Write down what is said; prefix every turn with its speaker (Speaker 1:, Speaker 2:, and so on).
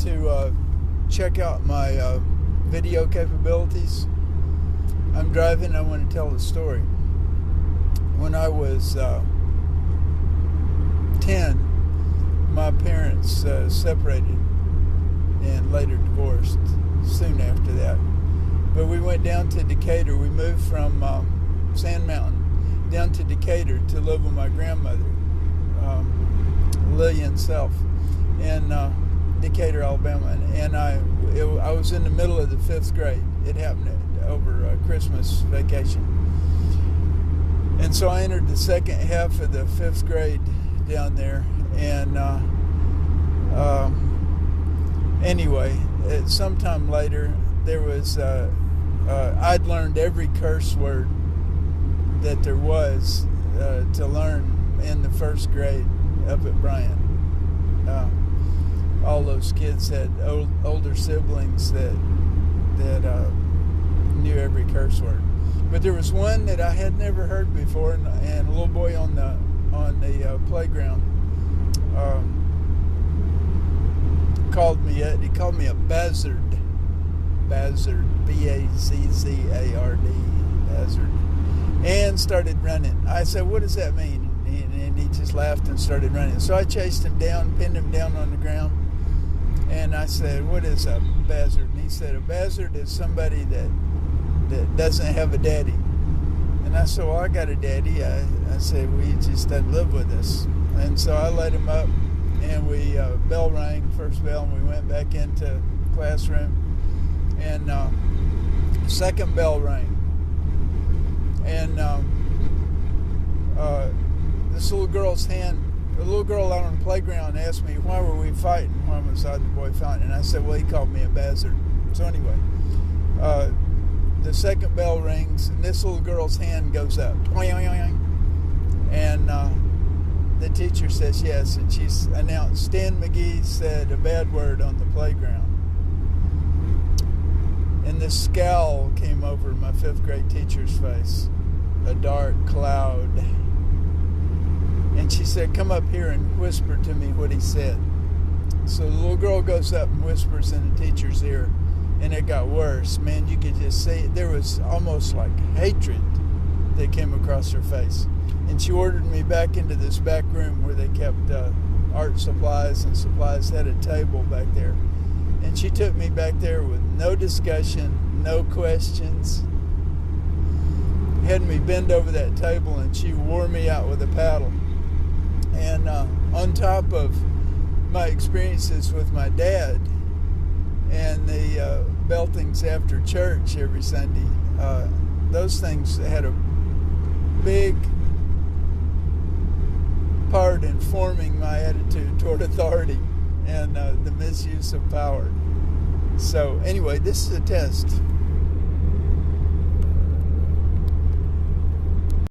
Speaker 1: to check out my video capabilities. I'm driving. I want to tell a story. When I was 10, my parents separated and later divorced soon after that. But we went down to Decatur. We moved from Sand Mountain down to Decatur to live with my grandmother, Lillian Self, in Decatur, Alabama. And I was in the middle of the 5th grade. It happened over Christmas vacation. And so I entered the second half of the 5th grade down there. And anyway, sometime later, there was, I'd learned every curse word that there was to learn in the 1st grade up at Bryan. All those kids had older siblings that knew every curse word. But there was one that I had never heard before, and a little boy on the playground called me it. He called me a bazzard, B-A-Z-Z-A-R-D, bazzard, and started running. I said, "What does that mean?" And he just laughed and started running. So I chased him down, pinned him down on the ground, and I said, "What is a bazzard?" And he said, "A bazzard is somebody that doesn't have a daddy." And I said, "Well, I got a daddy." I said, "Well, he just doesn't live with us." And so I let him up, and we bell rang, first bell, and we went back into classroom, and second bell rang, and this little girl's hand, the little girl out on the playground asked me, "Why were we fighting? Why was I the boy fighting?" And I said, "Well, he called me a bazzard." So anyway, the second bell rings, and this little girl's hand goes up, and the teacher says yes, and she's announced, "Stan McGee said a bad word on the playground." And this scowl came over my 5th grade teacher's face, a dark cloud. And she said, "Come up here and whisper to me what he said." So the little girl goes up and whispers in the teacher's ear, and it got worse. Man, you could just see it. There was almost like hatred that came across her face. And she ordered me back into this back room where they kept art supplies and supplies, had a table back there. And she took me back there with no discussion, no questions. Had me bend over that table, and she wore me out with a paddle. And on top of my experiences with my dad and the beltings after church every Sunday, those things had a big part in forming my attitude toward authority and the misuse of power. So anyway, this is a test.